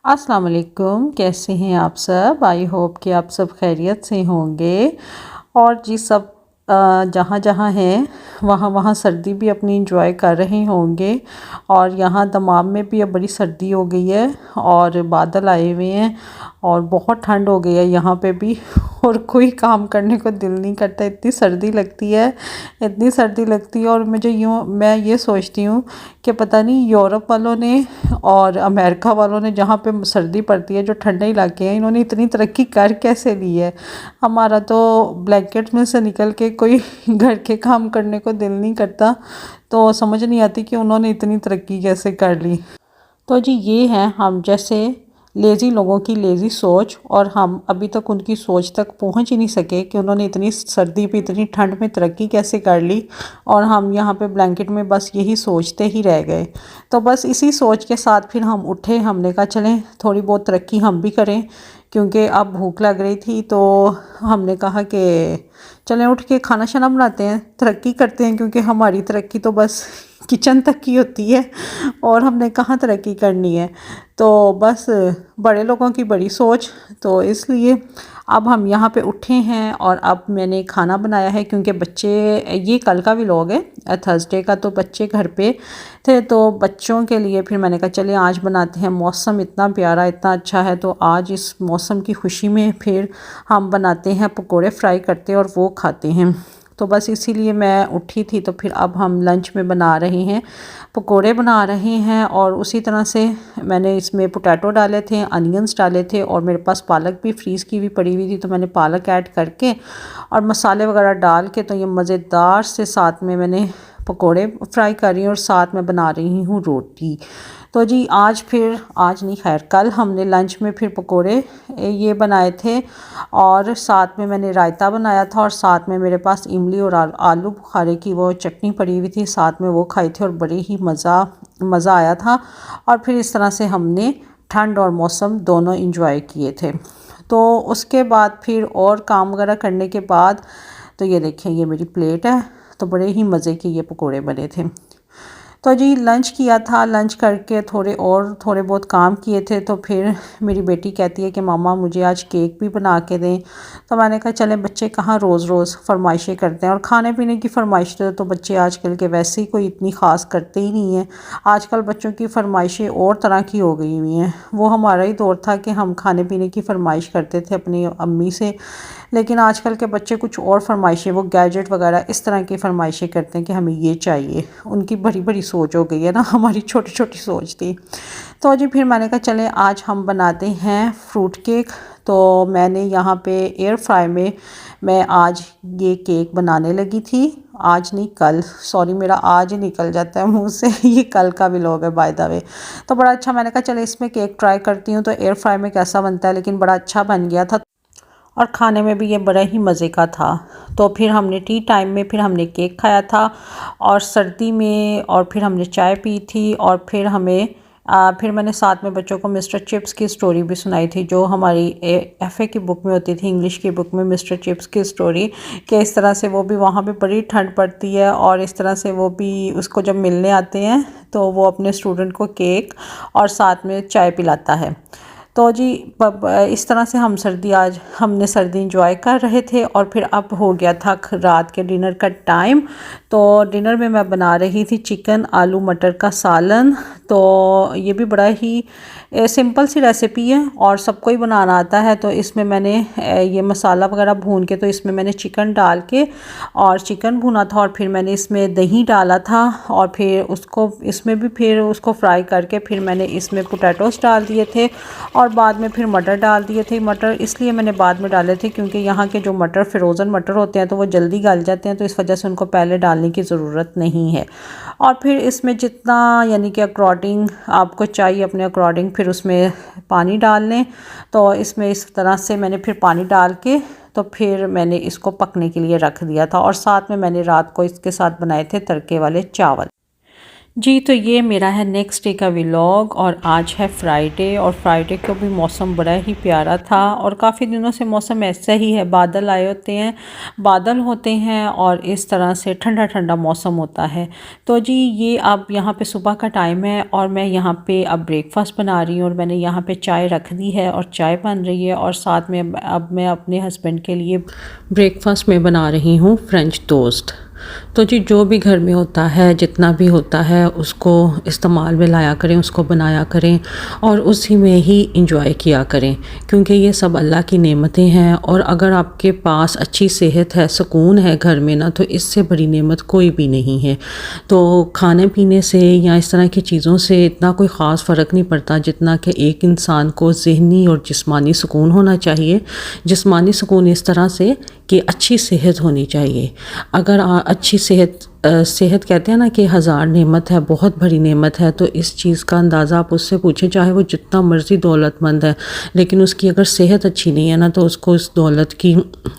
अस्सलाम वालेकुम, कैसे हैं आप सब। आई होप कि आप सब खैरियत से होंगे। और जी सब जहाँ जहाँ हैं वहाँ वहाँ सर्दी भी अपनी इंजॉय कर रहे होंगे। और यहाँ दमाम में भी अब बड़ी सर्दी हो गई है और बादल आए हुए हैं और बहुत ठंड हो गई है यहाँ पे भी। और कोई काम करने को दिल नहीं करता, इतनी सर्दी लगती है, इतनी सर्दी लगती है। और मैं ये सोचती हूँ कि पता नहीं यूरोप वालों ने और अमेरिका वालों ने, जहाँ पे सर्दी पड़ती है, जो ठंडे इलाके हैं, इन्होंने इतनी तरक्की कर कैसे ली है। हमारा तो ब्लैंकेट में से निकल के कोई घर के काम करने को दिल नहीं करता। तो समझ नहीं आती कि उन्होंने इतनी तरक्की कैसे कर ली। तो जी ये है हम जैसे लेज़ी लोगों की लेज़ी सोच, और हम अभी तक उनकी सोच तक पहुंच ही नहीं सके कि उन्होंने इतनी सर्दी पे इतनी ठंड में तरक्की कैसे कर ली। और हम यहाँ पे ब्लैंकेट में बस यही सोचते ही रह गए। तो बस इसी सोच के साथ फिर हम उठे, हमने कहा चलें थोड़ी बहुत तरक्की हम भी करें, क्योंकि अब भूख लग रही थी। तो हमने कहा कि चलें उठ के खाना शाना बनाते हैं, तरक्की करते हैं, क्योंकि हमारी तरक्की तो बस किचन तक की होती है और हमने कहाँ तरक्की करनी है। तो बस बड़े लोगों की बड़ी सोच। तो इसलिए अब हम यहाँ पे उठे हैं और अब मैंने खाना बनाया है, क्योंकि बच्चे, ये कल का व्लॉग है थर्सडे का, तो बच्चे घर पे थे तो बच्चों के लिए फिर मैंने कहा चले आज बनाते हैं। मौसम इतना प्यारा इतना अच्छा है, तो आज इस मौसम की खुशी में फिर हम बनाते हैं पकोड़े, फ्राई करते हैं और वो खाते हैं। तो बस इसीलिए मैं उठी थी। तो फिर अब हम लंच में बना रहे हैं, पकोड़े बना रहे हैं। और उसी तरह से मैंने इसमें पोटैटो डाले थे, अनियंस डाले थे, और मेरे पास पालक भी फ्रीज़ की हुई पड़ी हुई थी, तो मैंने पालक ऐड करके और मसाले वगैरह डाल के, तो ये मज़ेदार से साथ में मैंने पकोड़े फ्राई कर रही हूँ और साथ में बना रही हूँ रोटी। तो जी आज नहीं, खैर कल हमने लंच में फिर पकोड़े ये बनाए थे, और साथ में मैंने रायता बनाया था, और साथ में मेरे पास इमली और आलू बुखारे की वो चटनी पड़ी हुई थी, साथ में वो खाए थे और बड़े ही मज़ा आया था। और फिर इस तरह से हमने ठंड और मौसम दोनों इंजॉय किए थे। तो उसके बाद फिर और काम वगैरह करने के बाद, तो ये देखें ये मेरी प्लेट है, तो बड़े ही मज़े के ये पकोड़े बने थे। तो जी लंच किया था, लंच करके थोड़े बहुत काम किए थे। तो फिर मेरी बेटी कहती है कि मामा मुझे आज केक भी बना के दें। तो मैंने कहा चलें, बच्चे कहाँ रोज़ रोज़ फरमाइशें करते हैं, और खाने पीने की फरमाइश तो बच्चे आजकल के वैसे ही कोई इतनी ख़ास करते ही नहीं हैं। आजकल बच्चों की फरमाइशें और तरह की हो गई हुई हैं। वो हमारा ही दौर था कि हम खाने पीने की फरमाइश करते थे अपनी अम्मी से, लेकिन आजकल के बच्चे कुछ और फरमाइशें, वो गैजेट वगैरह इस तरह की फरमाइशें करते हैं कि हमें ये चाहिए। उनकी बड़ी बड़ी सोच हो गई है ना, हमारी छोटी छोटी सोच थी। तो जी फिर मैंने कहा चलें आज हम बनाते हैं फ्रूट केक। तो मैंने यहाँ पे एयर फ्राई में मैं आज ये केक बनाने लगी थी। आज नहीं कल, सॉरी मेरा आज ही निकल जाता है मुंह से ये कल का व्लॉग है बाय द वे। तो बड़ा अच्छा, मैंने कहा चले इसमें केक ट्राई करती हूँ तो एयर फ्राई में कैसा बनता है, लेकिन बड़ा अच्छा बन गया था और खाने में भी ये बड़ा ही मज़े का था। तो फिर हमने टी टाइम में फिर हमने केक खाया था और सर्दी में, और फिर हमने चाय पी थी। और फिर मैंने साथ में बच्चों को मिस्टर चिप्स की स्टोरी भी सुनाई थी, जो हमारी एफए की बुक में होती थी, इंग्लिश की बुक में, मिस्टर चिप्स की स्टोरी, कि इस तरह से वो भी, वहाँ पे बड़ी ठंड पड़ती है और इस तरह से वो भी उसको जब मिलने आते हैं तो वो अपने स्टूडेंट को केक और साथ में चाय पिलाता है। तो जी इस तरह से हमने सर्दी इंजॉय कर रहे थे। और फिर अब हो गया था रात के डिनर का टाइम। तो डिनर में मैं बना रही थी चिकन आलू मटर का सालन। तो ये भी बड़ा ही सिंपल सी रेसिपी है और सबको ही बनाना आता है। तो इसमें मैंने ये मसाला वगैरह भून के, तो इसमें मैंने चिकन डाल के और चिकन भुना था, और फिर मैंने इसमें दही डाला था, और फिर उसको फ्राई करके फिर मैंने इसमें पोटैटोस डाल दिए थे, और बाद में फिर मटर डाल दिए थे। मटर इसलिए मैंने बाद में डाले थे क्योंकि यहाँ के जो मटर फ्रोज़न मटर होते हैं तो वो जल्दी गल जाते हैं, तो इस वजह से उनको पहले डालने की ज़रूरत नहीं है। और फिर इसमें जितना यानी कि अकॉर्डिंग आपको चाहिए, अपने अकॉर्डिंग फिर उसमें पानी डाल लें। तो इसमें इस तरह से मैंने फिर पानी डाल के, तो फिर मैंने इसको पकने के लिए रख दिया था। और साथ में मैंने रात को इसके साथ बनाए थे तड़के वाले चावल। जी, तो ये मेरा है नेक्स्ट डे का व्लॉग और आज है फ्राइडे और फ्राइडे को भी मौसम बड़ा ही प्यारा था और काफ़ी दिनों से मौसम ऐसा ही है, बादल आए होते हैं, बादल होते हैं और इस तरह से ठंडा ठंडा मौसम होता है। तो जी ये अब यहाँ पे सुबह का टाइम है और मैं यहाँ पे अब ब्रेकफास्ट बना रही हूँ और मैंने यहाँ पे चाय रख दी है और चाय बन रही है और साथ में अब मैं अपने हस्बैंड के लिए ब्रेकफास्ट में बना रही हूँ फ्रेंच टोस्ट। तो जी जो भी घर में होता है, जितना भी होता है, उसको इस्तेमाल में लाया करें, उसको बनाया करें और उसी में ही इंजॉय किया करें, क्योंकि ये सब अल्लाह की नेमतें हैं। और अगर आपके पास अच्छी सेहत है, सुकून है घर में ना, तो इससे बड़ी नेमत कोई भी नहीं है। तो खाने पीने से या इस तरह की चीज़ों से इतना कोई ख़ास फ़र्क नहीं पड़ता जितना कि एक इंसान को ज़हनी और जिस्मानी सुकून होना चाहिए। जिस्मानी सुकून इस तरह से कि अच्छी सेहत होनी चाहिए। अगर अच्छी सेहत कहते हैं ना कि हज़ार नेमत है, बहुत बड़ी नेमत है, तो इस चीज़ का अंदाज़ा आप उससे पूछें, चाहे वो जितना मर्ज़ी दौलतमंद है, लेकिन उसकी अगर सेहत अच्छी नहीं है ना, तो उसको इस दौलत की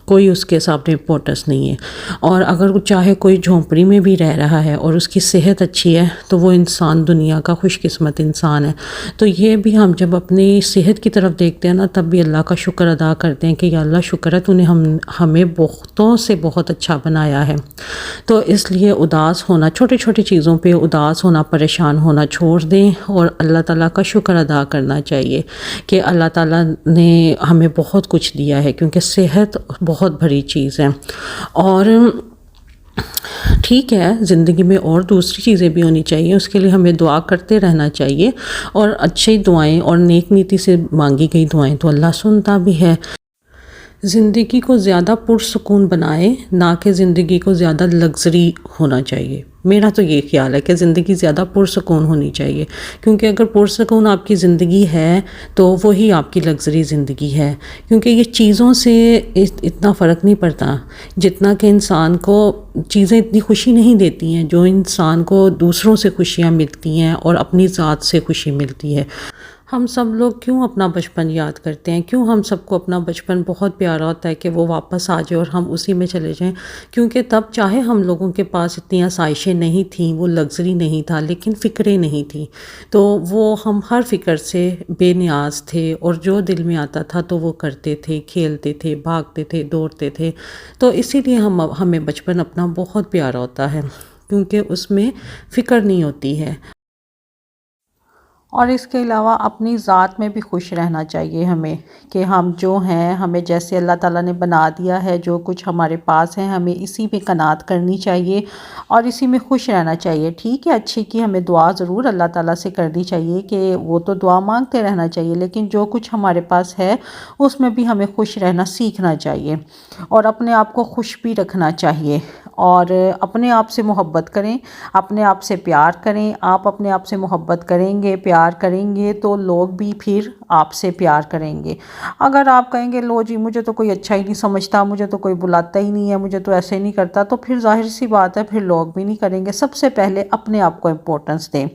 कोई उसके सामने इम्पोर्टेंस नहीं है। और अगर चाहे कोई झोंपड़ी में भी रह रहा है और उसकी सेहत अच्छी है, तो वो इंसान दुनिया का खुशकिस्मत इंसान है। तो ये भी हम जब अपनी सेहत की तरफ देखते हैं ना, तब भी अल्लाह का शुक्र अदा करते हैं कि या अल्लाह शुक्र है तूने हमें बहुतों से बहुत अच्छा बनाया है। तो इसलिए उदास होना, छोटी छोटी चीज़ों पे उदास होना, परेशान होना छोड़ दें और अल्लाह ताला का शुक्र अदा करना चाहिए कि अल्लाह ताला ने हमें बहुत कुछ दिया है, क्योंकि सेहत बहुत बड़ी चीज़ है। और ठीक है, ज़िंदगी में और दूसरी चीज़ें भी होनी चाहिए, उसके लिए हमें दुआ करते रहना चाहिए और अच्छी दुआएं और नेक नीति से मांगी गई दुआएं तो अल्लाह सुनता भी है। ज़िंदगी को ज़्यादा पुरसुकून बनाए, ना कि ज़िंदगी को ज़्यादा लग्ज़री होना चाहिए। मेरा तो ये ख्याल है कि ज़िंदगी ज़्यादा पुरसुकून होनी चाहिए, क्योंकि अगर पुरसुकून आपकी ज़िंदगी है तो वही आपकी लग्ज़री ज़िंदगी है। क्योंकि ये चीज़ों से इतना फ़र्क नहीं पड़ता जितना कि इंसान को चीज़ें इतनी खुशी नहीं देती हैं जो इंसान को दूसरों से खुशियाँ मिलती हैं और अपनी ज़ात से खुशी मिलती है। हम सब लोग क्यों अपना बचपन याद करते हैं, क्यों हम सबको अपना बचपन बहुत प्यारा होता है कि वो वापस आ जाए और हम उसी में चले जाएं? क्योंकि तब चाहे हम लोगों के पास इतनी आसाइशें नहीं थीं, वो लग्ज़री नहीं था, लेकिन फ़िक्रें नहीं थी, तो वो हम हर फ़िक्र से बेनियाज थे और जो दिल में आता था तो वो करते थे, खेलते थे, भागते थे, दौड़ते थे। तो इसीलिए हमें बचपन अपना बहुत प्यारा होता है, क्योंकि उसमें फ़िक्र नहीं होती है। और इसके अलावा अपनी ज़ात में भी खुश रहना चाहिए हमें, कि हम जो हैं, हमें जैसे अल्लाह ताला ने बना दिया है, जो कुछ हमारे पास है, हमें इसी पे कनात करनी चाहिए और इसी में खुश रहना चाहिए। ठीक है, अच्छी की हमें दुआ ज़रूर अल्लाह ताला से करनी चाहिए, कि वो तो दुआ मांगते रहना चाहिए, लेकिन जो कुछ हमारे पास है उसमें भी हमें खुश रहना सीखना चाहिए और अपने आप को खुश भी रखना चाहिए। और अपने आप से मोहब्बत करें, अपने आप से प्यार करें। आप अपने आप से मोहब्बत करेंगे, प्यार करेंगे, तो लोग भी फिर आपसे प्यार करेंगे। अगर आप कहेंगे लो जी मुझे तो कोई अच्छा ही नहीं समझता, मुझे तो कोई बुलाता ही नहीं है, मुझे तो ऐसे ही नहीं करता, तो फिर जाहिर सी बात है फिर लोग भी नहीं करेंगे। सबसे पहले अपने आप को इम्पोर्टेंस दें।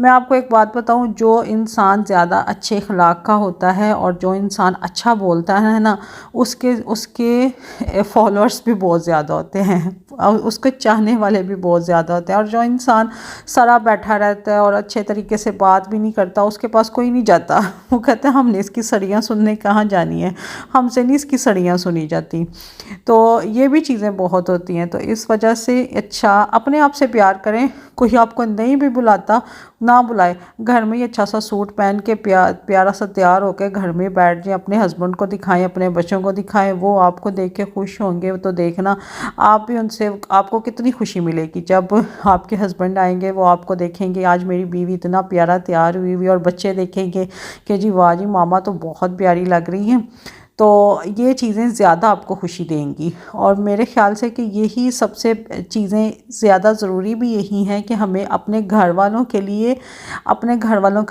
मैं आपको एक बात बताऊं, जो इंसान ज़्यादा अच्छे अखलाक का होता है और जो इंसान अच्छा बोलता है ना, उसके उसके फॉलोअर्स भी बहुत ज़्यादा होते हैं और उसके चाहने वाले भी बहुत ज़्यादा होते हैं। और जो इंसान सरा बैठा रहता है और अच्छे तरीके से बात भी नहीं करता, उसके पास कोई नहीं जाता। वो कहते हैं हमने इसकी सड़ियाँ सुनने कहाँ जानी है, हमसे नहीं इसकी सड़ियाँ सुनी जाती। तो ये भी चीज़ें बहुत होती हैं। तो इस वजह से अच्छा अपने आप से प्यार करें। कोई आपको नहीं भी बुलाता, ना बुलाए, घर में ही अच्छा सा सूट पहन के प्यारा सा तैयार होकर घर में बैठ जाए, अपने हस्बैंड को दिखाएं, अपने बच्चों को दिखाएं, वो आपको देख के खुश होंगे। तो देखना आप भी उनसे, आपको कितनी खुशी मिलेगी जब आपके हस्बैंड आएंगे, वो आपको देखेंगे आज मेरी बीवी इतना प्यारा तैयार हुई हुई, और बच्चे देखेंगे कि जी वाह जी मामा तो बहुत प्यारी लग रही हैं। तो ये चीज़ें ज़्यादा आपको खुशी देंगी। और मेरे ख़्याल से कि यही सबसे चीज़ें ज़्यादा ज़रूरी भी यही हैं कि हमें अपने घर वालों के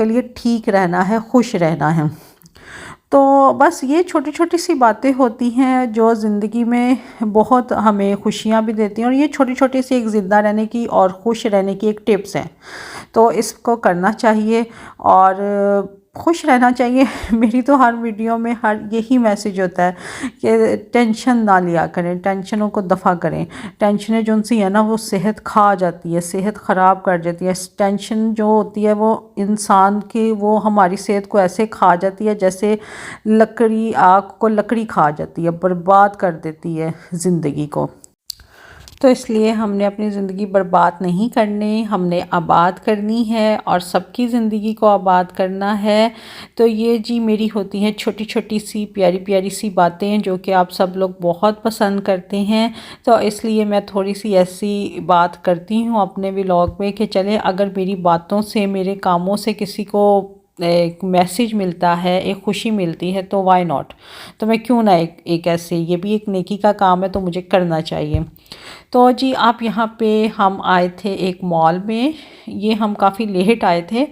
लिए ठीक रहना है, खुश रहना है। तो बस ये छोटी छोटी सी बातें होती हैं जो ज़िंदगी में बहुत हमें खुशियाँ भी देती हैं, और ये छोटी छोटी सी एक ज़िंदा रहने की और खुश रहने की एक टिप्स हैं। तो इसको करना चाहिए और खुश रहना चाहिए। मेरी तो हर वीडियो में हर यही मैसेज होता है कि टेंशन ना लिया करें, टेंशनों को दफ़ा करें। टेंशनें जो सी है ना वो सेहत खा जाती है, सेहत ख़राब कर जाती है। टेंशन जो होती है वो इंसान की, वो हमारी सेहत को ऐसे खा जाती है जैसे लकड़ी, आग को लकड़ी खा जाती है, बर्बाद कर देती है ज़िंदगी को। तो इसलिए हमने अपनी ज़िंदगी बर्बाद नहीं करनी, हमने आबाद करनी है और सबकी ज़िंदगी को आबाद करना है। तो ये जी मेरी होती हैं छोटी छोटी सी प्यारी प्यारी सी बातें जो कि आप सब लोग बहुत पसंद करते हैं। तो इसलिए मैं थोड़ी सी ऐसी बात करती हूँ अपने व्लॉग में कि चले अगर मेरी बातों से, मेरे कामों से किसी को एक मैसेज मिलता है, एक खुशी मिलती है, तो वाई नॉट, तो मैं क्यों ना एक ऐसे, ये भी एक नेकी का काम है तो मुझे करना चाहिए। तो जी आप यहाँ पे हम आए थे एक मॉल में। ये हम काफ़ी लेट आए थे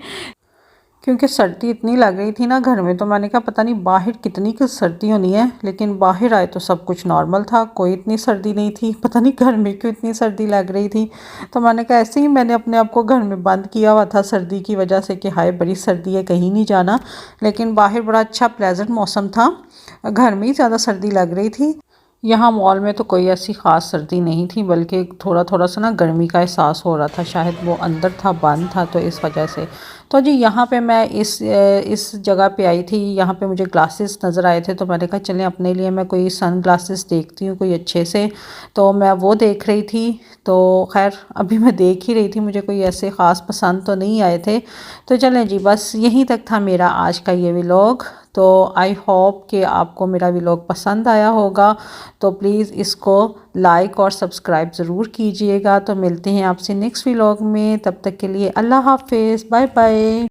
क्योंकि सर्दी इतनी लग रही थी ना घर में, तो मैंने कहा पता नहीं बाहर कितनी की सर्दी होनी है, लेकिन बाहर आए तो सब कुछ नॉर्मल था, कोई इतनी सर्दी नहीं थी। पता नहीं घर में क्यों इतनी सर्दी लग रही थी। तो मैंने कहा ऐसे ही मैंने अपने आप को घर में बंद किया हुआ था सर्दी की वजह से कि हाय बड़ी सर्दी है, कहीं नहीं जाना। लेकिन बाहर बड़ा अच्छा प्लेजेंट मौसम था, घर में ही ज़्यादा सर्दी लग रही थी। यहाँ मॉल में तो कोई ऐसी ख़ास सर्दी नहीं थी, बल्कि थोड़ा थोड़ा सा ना गर्मी का एहसास हो रहा था, शायद वो अंदर था बंद था तो इस वजह से। तो जी यहाँ पे मैं इस जगह पे आई थी, यहाँ पे मुझे ग्लासेस नज़र आए थे, तो मैंने कहा चलें अपने लिए मैं कोई सन ग्लासेस देखती हूँ कोई अच्छे से। तो मैं वो देख रही थी, तो खैर अभी मैं देख ही रही थी, मुझे कोई ऐसे ख़ास पसंद तो नहीं आए थे। तो चलें जी बस यहीं तक था मेरा आज का ये व्लॉग। तो आई होप कि आपको मेरा व्लॉग पसंद आया होगा, तो प्लीज़ इसको लाइक और सब्सक्राइब ज़रूर कीजिएगा। तो मिलते हैं आपसे नेक्स्ट व्लॉग में, तब तक के लिए अल्लाह हाफिज़, बाय बाय।